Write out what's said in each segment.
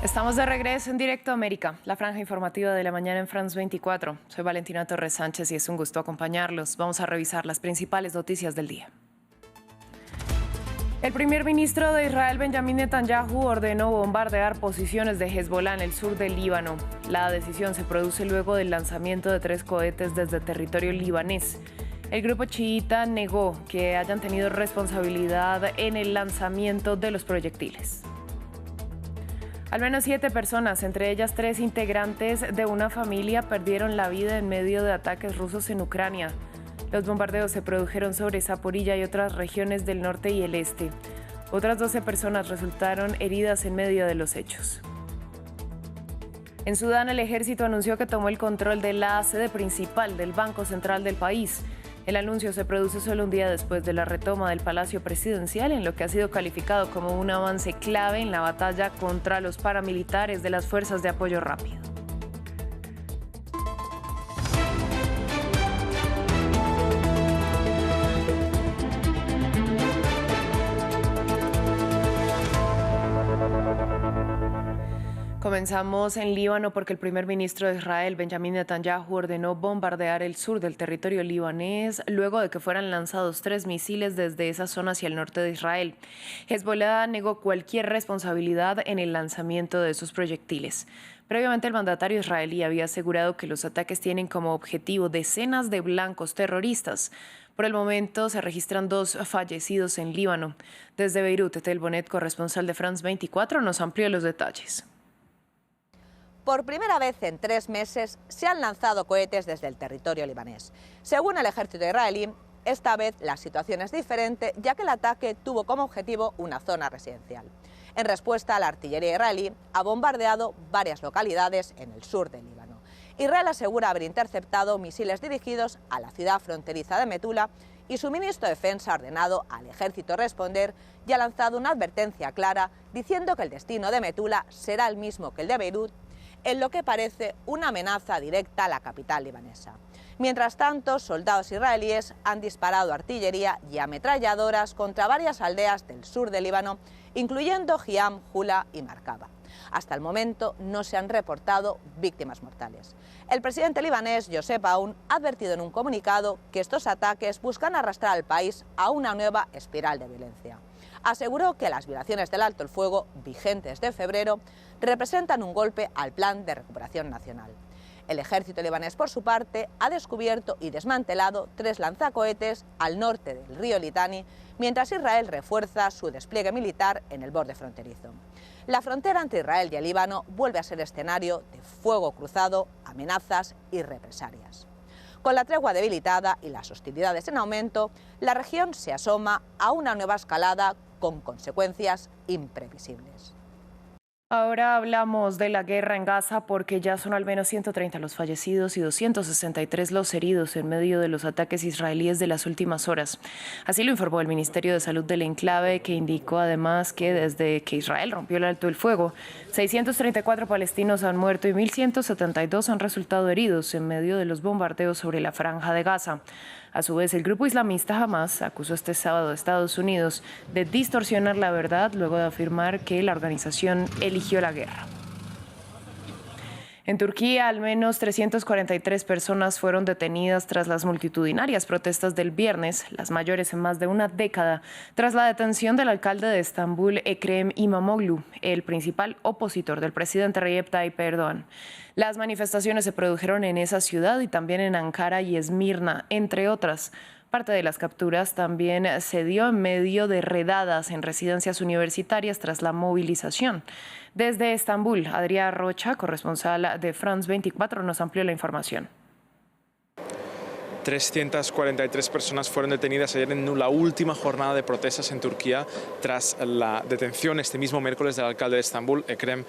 Estamos de regreso en Directo a América, la franja informativa de la mañana en France 24. Soy Valentina Torres Sánchez y es un gusto acompañarlos. Vamos a revisar las principales noticias del día. El primer ministro de Israel, Benjamín Netanyahu, ordenó bombardear posiciones de Hezbollah en el sur del Líbano. La decisión se produce luego del lanzamiento de 3 cohetes desde territorio libanés. El grupo chiita negó que hayan tenido responsabilidad en el lanzamiento de los proyectiles. Al menos 7 personas, entre ellas 3 integrantes de una familia, perdieron la vida en medio de ataques rusos en Ucrania. Los bombardeos se produjeron sobre Zaporilla y otras regiones del norte y el este. Otras 12 personas resultaron heridas en medio de los hechos. En Sudán, el ejército anunció que tomó el control de la sede principal del Banco Central del país. El anuncio se produce solo un día después de la retoma del Palacio Presidencial, en lo que ha sido calificado como un avance clave en la batalla contra los paramilitares de las Fuerzas de Apoyo Rápido. Comenzamos en Líbano porque el primer ministro de Israel, Benjamín Netanyahu, ordenó bombardear el sur del territorio libanés luego de que fueran lanzados 3 misiles desde esa zona hacia el norte de Israel. Hezbollah negó cualquier responsabilidad en el lanzamiento de esos proyectiles. Previamente, el mandatario israelí había asegurado que los ataques tienen como objetivo decenas de blancos terroristas. Por el momento se registran 2 fallecidos en Líbano. Desde Beirut, Etel Bonet, corresponsal de France 24, nos amplió los detalles. Por primera vez en 3 meses se han lanzado cohetes desde el territorio libanés. Según el ejército israelí, esta vez la situación es diferente, ya que el ataque tuvo como objetivo una zona residencial. En respuesta, la artillería israelí ha bombardeado varias localidades en el sur del Líbano. Israel asegura haber interceptado misiles dirigidos a la ciudad fronteriza de Metula y su ministro de Defensa ha ordenado al ejército responder y ha lanzado una advertencia clara diciendo que el destino de Metula será el mismo que el de Beirut, en lo que parece una amenaza directa a la capital libanesa. Mientras tanto, soldados israelíes han disparado artillería y ametralladoras contra varias aldeas del sur del Líbano, incluyendo Hiam, Jula y Markaba. Hasta el momento no se han reportado víctimas mortales. El presidente libanés, Joseph Aoun, ha advertido en un comunicado que estos ataques buscan arrastrar al país a una nueva espiral de violencia. Aseguró que las violaciones del alto el fuego, vigentes de febrero, representan un golpe al plan de recuperación nacional. El ejército libanés, por su parte, ha descubierto y desmantelado 3 lanzacohetes al norte del río Litani, mientras Israel refuerza su despliegue militar en el borde fronterizo. La frontera entre Israel y el Líbano vuelve a ser escenario de fuego cruzado, amenazas y represalias. Con la tregua debilitada y las hostilidades en aumento, la región se asoma a una nueva escalada con consecuencias imprevisibles. Ahora hablamos de la guerra en Gaza porque ya son al menos 130 los fallecidos y 263 los heridos en medio de los ataques israelíes de las últimas horas. Así lo informó el Ministerio de Salud del enclave, que indicó además que desde que Israel rompió el alto el fuego, 634 palestinos han muerto y 1.172 han resultado heridos en medio de los bombardeos sobre la franja de Gaza. A su vez, el grupo islamista Hamas acusó este sábado a Estados Unidos de distorsionar la verdad luego de afirmar que la organización eligió la guerra. En Turquía, al menos 343 personas fueron detenidas tras las multitudinarias protestas del viernes, las mayores en más de una década, tras la detención del alcalde de Estambul, Ekrem İmamoğlu, el principal opositor del presidente Recep Tayyip Erdoğan. Las manifestaciones se produjeron en esa ciudad y también en Ankara y Esmirna, entre otras. Parte de las capturas también se dio en medio de redadas en residencias universitarias tras la movilización. Desde Estambul, Adrián Rocha, corresponsal de France 24, nos amplió la información. 343 personas fueron detenidas ayer en la última jornada de protestas en Turquía tras la detención este mismo miércoles del alcalde de Estambul, Ekrem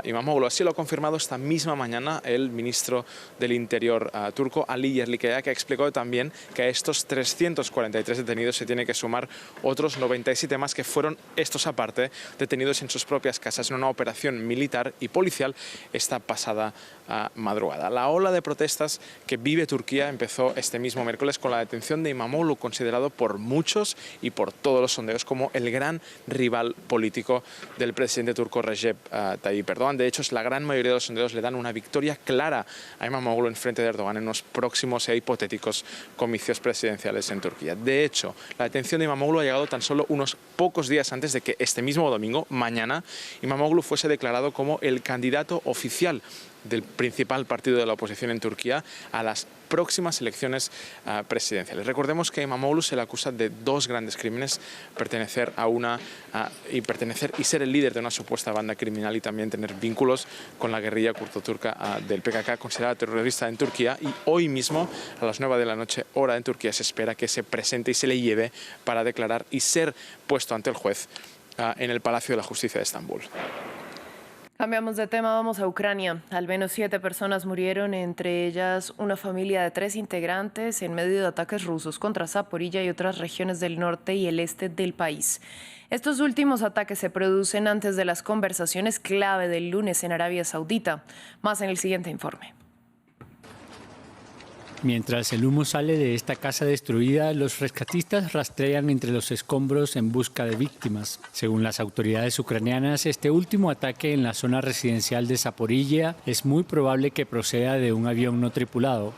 İmamoğlu. Así lo ha confirmado esta misma mañana el ministro del Interior turco, Ali Yerlikaya, que explicó también que a estos 343 detenidos se tiene que sumar otros 97 más que fueron, estos aparte, detenidos en sus propias casas en una operación militar y policial esta pasada madrugada. La ola de protestas que vive Turquía empezó este este mismo miércoles con la detención de Imamoglu, considerado por muchos y por todos los sondeos como el gran rival político del presidente turco Recep Tayyip Erdogan. De hecho, la gran mayoría de los sondeos le dan una victoria clara a Imamoglu en frente de Erdogan en los próximos e hipotéticos comicios presidenciales en Turquía. De hecho, la detención de Imamoglu ha llegado tan solo unos pocos días antes de que este mismo domingo, mañana, Imamoglu fuese declarado como el candidato oficial del principal partido de la oposición en Turquía a las próximas elecciones presidenciales. Recordemos que a Imamoglu se le acusa de dos grandes crímenes: pertenecer y ser el líder de una supuesta banda criminal y también tener vínculos con la guerrilla kurdo-turca del PKK, considerada terrorista en Turquía. Y hoy mismo, a las 9 de la noche, hora en Turquía, se espera que se presente y se le lleve para declarar y ser puesto ante el juez en el Palacio de la Justicia de Estambul. Cambiamos de tema, vamos a Ucrania. Al menos 7 personas murieron, entre ellas una familia de 3 integrantes, en medio de ataques rusos contra Zaporilla y otras regiones del norte y el este del país. Estos últimos ataques se producen antes de las conversaciones clave del lunes en Arabia Saudita. Más en el siguiente informe. Mientras el humo sale de esta casa destruida, los rescatistas rastrean entre los escombros en busca de víctimas. Según las autoridades ucranianas, este último ataque en la zona residencial de Zaporilla es muy probable que proceda de un avión no tripulado.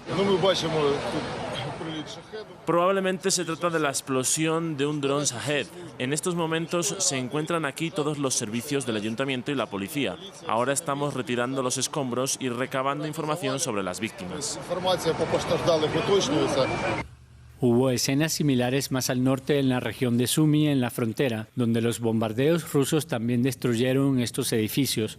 Probablemente se trata de la explosión de un dron Shahed. En estos momentos se encuentran aquí todos los servicios del ayuntamiento y la policía. Ahora estamos retirando los escombros y recabando información sobre las víctimas. Hubo escenas similares más al norte en la región de Sumy, en la frontera, donde los bombardeos rusos también destruyeron estos edificios.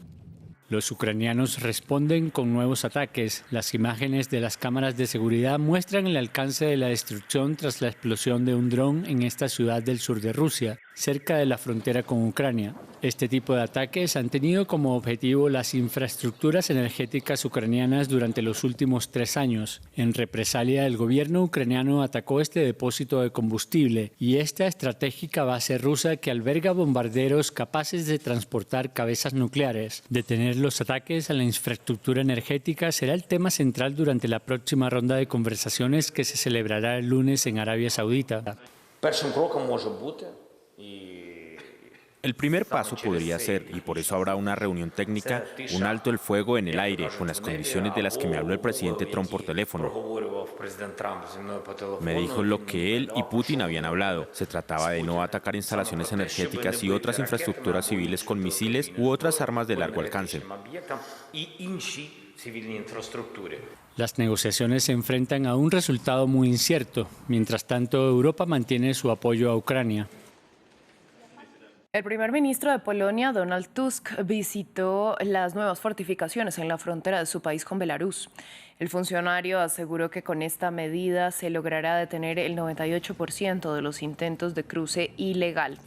Los ucranianos responden con nuevos ataques. Las imágenes de las cámaras de seguridad muestran el alcance de la destrucción tras la explosión de un dron en esta ciudad del sur de Rusia, cerca de la frontera con Ucrania. Este tipo de ataques han tenido como objetivo las infraestructuras energéticas ucranianas durante los últimos 3 años. En represalia, el gobierno ucraniano atacó este depósito de combustible y esta estratégica base rusa que alberga bombarderos capaces de transportar cabezas nucleares. Detener los ataques a la infraestructura energética será el tema central durante la próxima ronda de conversaciones que se celebrará el lunes en Arabia Saudita. El primer paso podría ser, y por eso habrá una reunión técnica, un alto el fuego en el aire, con las condiciones de las que me habló el presidente Trump por teléfono. Me dijo lo que él y Putin habían hablado. Se trataba de no atacar instalaciones energéticas y otras infraestructuras civiles con misiles u otras armas de largo alcance. Las negociaciones se enfrentan a un resultado muy incierto. Mientras tanto, Europa mantiene su apoyo a Ucrania. El primer ministro de Polonia, Donald Tusk, visitó las nuevas fortificaciones en la frontera de su país con Belarus. El funcionario aseguró que con esta medida se logrará detener el 98% de los intentos de cruce ilegal.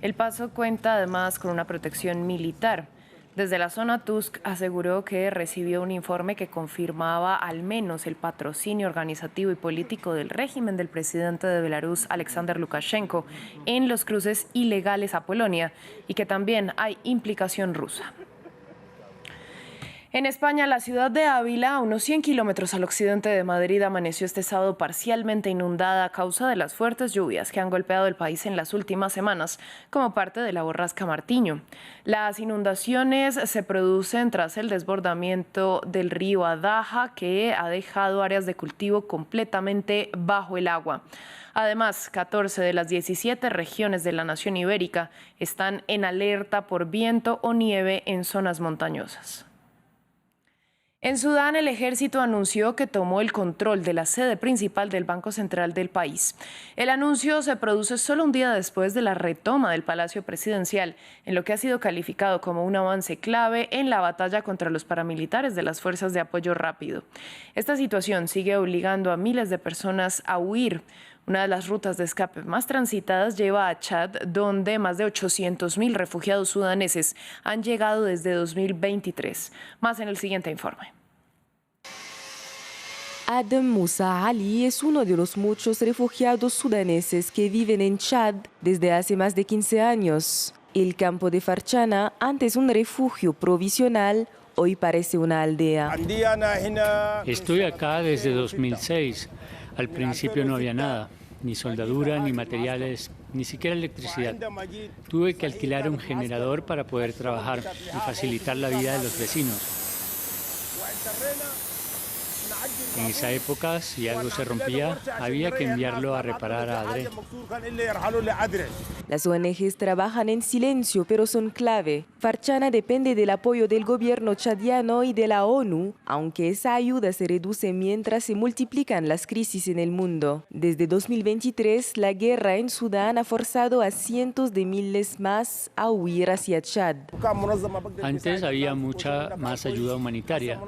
El paso cuenta además con una protección militar. Desde la zona, Tusk aseguró que recibió un informe que confirmaba al menos el patrocinio organizativo y político del régimen del presidente de Belarus, Alexander Lukashenko, en los cruces ilegales a Polonia y que también hay implicación rusa. En España, la ciudad de Ávila, a unos 100 kilómetros al occidente de Madrid, amaneció este sábado parcialmente inundada a causa de las fuertes lluvias que han golpeado el país en las últimas semanas como parte de la borrasca Martiño. Las inundaciones se producen tras el desbordamiento del río Adaja, que ha dejado áreas de cultivo completamente bajo el agua. Además, 14 de las 17 regiones de la nación ibérica están en alerta por viento o nieve en zonas montañosas. En Sudán, el ejército anunció que tomó el control de la sede principal del Banco Central del país. El anuncio se produce solo un día después de la retoma del Palacio Presidencial, en lo que ha sido calificado como un avance clave en la batalla contra los paramilitares de las Fuerzas de Apoyo Rápido. Esta situación sigue obligando a miles de personas a huir. Una de las rutas de escape más transitadas lleva a Chad, donde más de 800.000 refugiados sudaneses han llegado desde 2023. Más en el siguiente informe. Adam Musa Ali es uno de los muchos refugiados sudaneses que viven en Chad desde hace más de 15 años. El campo de Farchana, antes un refugio provisional, hoy parece una aldea. Estoy acá desde 2006. Al principio no había nada, ni soldadura, ni materiales, ni siquiera electricidad. Tuve que alquilar un generador para poder trabajar y facilitar la vida de los vecinos. En esa época, si algo se rompía, había que enviarlo a reparar a Adre. Las ONGs trabajan en silencio, pero son clave. Farchana depende del apoyo del gobierno chadiano y de la ONU, aunque esa ayuda se reduce mientras se multiplican las crisis en el mundo. Desde 2023, la guerra en Sudán ha forzado a cientos de miles más a huir hacia Chad. Antes había mucha más ayuda humanitaria,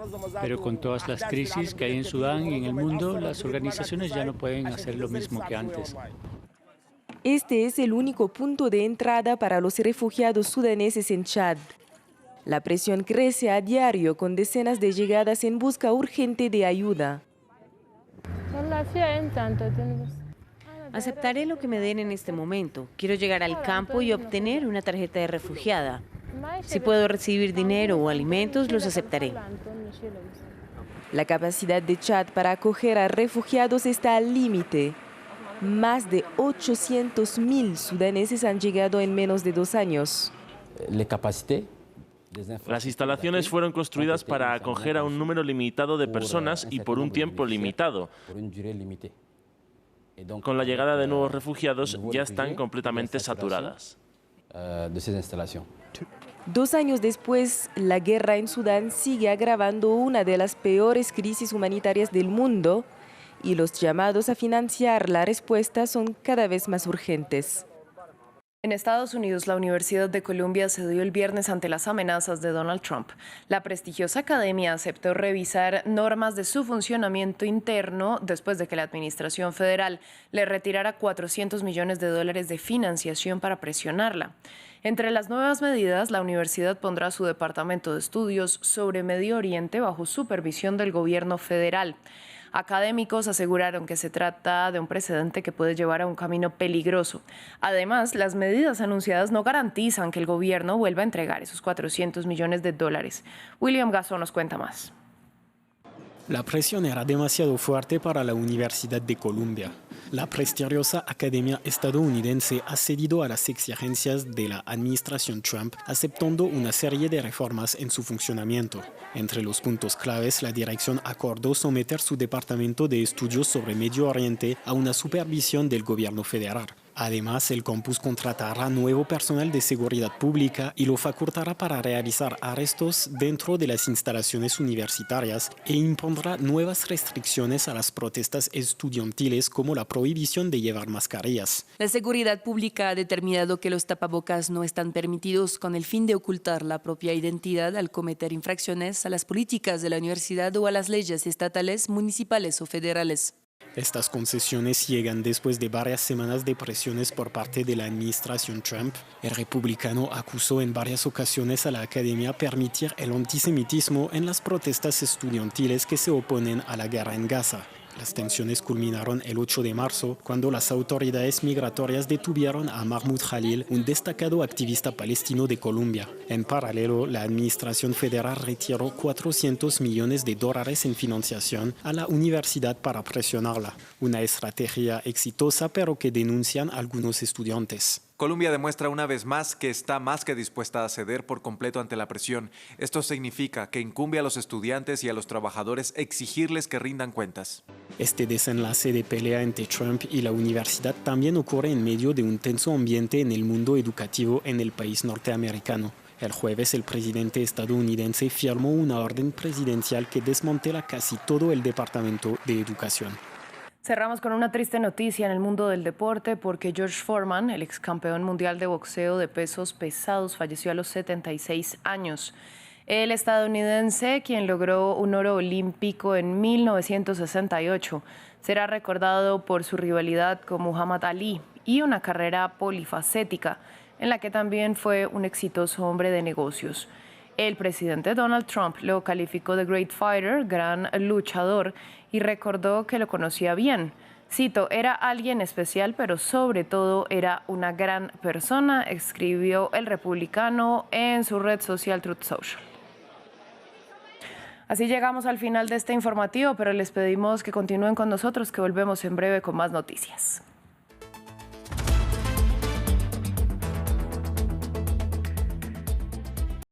pero con todas las crisis que hay en Sudán y en el mundo, las organizaciones ya no pueden hacer lo mismo que antes. Este es el único punto de entrada para los refugiados sudaneses en Chad. La presión crece a diario con decenas de llegadas en busca urgente de ayuda. Aceptaré lo que me den en este momento. Quiero llegar al campo y obtener una tarjeta de refugiada. Si puedo recibir dinero o alimentos, los aceptaré. La capacidad de Chad para acoger a refugiados está al límite. Más de 800.000 sudaneses han llegado en menos de 2 años. Las instalaciones fueron construidas para acoger a un número limitado de personas y por un tiempo limitado. Con la llegada de nuevos refugiados ya están completamente saturadas. 2 años después, la guerra en Sudán sigue agravando una de las peores crisis humanitarias del mundo y los llamados a financiar la respuesta son cada vez más urgentes. En Estados Unidos, la Universidad de Columbia cedió el viernes ante las amenazas de Donald Trump. La prestigiosa academia aceptó revisar normas de su funcionamiento interno después de que la administración federal le retirara $400 millones de financiación para presionarla. Entre las nuevas medidas, la universidad pondrá su departamento de estudios sobre Medio Oriente bajo supervisión del gobierno federal. Académicos aseguraron que se trata de un precedente que puede llevar a un camino peligroso. Además, las medidas anunciadas no garantizan que el gobierno vuelva a entregar esos $400 millones. William Gasso nos cuenta más. La presión era demasiado fuerte para la Universidad de Columbia. La prestigiosa academia estadounidense ha cedido a las exigencias de la administración Trump, aceptando una serie de reformas en su funcionamiento. Entre los puntos claves, la dirección acordó someter su departamento de estudios sobre Medio Oriente a una supervisión del gobierno federal. Además, el campus contratará nuevo personal de seguridad pública y lo facultará para realizar arrestos dentro de las instalaciones universitarias e impondrá nuevas restricciones a las protestas estudiantiles como la prohibición de llevar mascarillas. La seguridad pública ha determinado que los tapabocas no están permitidos con el fin de ocultar la propia identidad al cometer infracciones a las políticas de la universidad o a las leyes estatales, municipales o federales. Estas concesiones llegan después de varias semanas de presiones por parte de la administración Trump. El republicano acusó en varias ocasiones a la academia permitir el antisemitismo en las protestas estudiantiles que se oponen a la guerra en Gaza. Las tensiones culminaron el 8 de marzo, cuando las autoridades migratorias detuvieron a Mahmoud Khalil, un destacado activista palestino de Colombia. En paralelo, la administración federal retiró $400 millones en financiación a la universidad para presionarla. Una estrategia exitosa, pero que denuncian algunos estudiantes. Colombia demuestra una vez más que está más que dispuesta a ceder por completo ante la presión. Esto significa que incumbe a los estudiantes y a los trabajadores exigirles que rindan cuentas. Este desenlace de pelea entre Trump y la universidad también ocurre en medio de un tenso ambiente en el mundo educativo en el país norteamericano. El jueves, el presidente estadounidense firmó una orden presidencial que desmantela casi todo el Departamento de Educación. Cerramos con una triste noticia en el mundo del deporte porque George Foreman, el ex campeón mundial de boxeo de pesos pesados, falleció a los 76 años. El estadounidense, quien logró un oro olímpico en 1968, será recordado por su rivalidad con Muhammad Ali y una carrera polifacética en la que también fue un exitoso hombre de negocios. El presidente Donald Trump lo calificó de great fighter, gran luchador, y recordó que lo conocía bien. Cito, era alguien especial, pero sobre todo era una gran persona, escribió el republicano en su red social Truth Social. Así llegamos al final de este informativo, pero les pedimos que continúen con nosotros, que volvemos en breve con más noticias.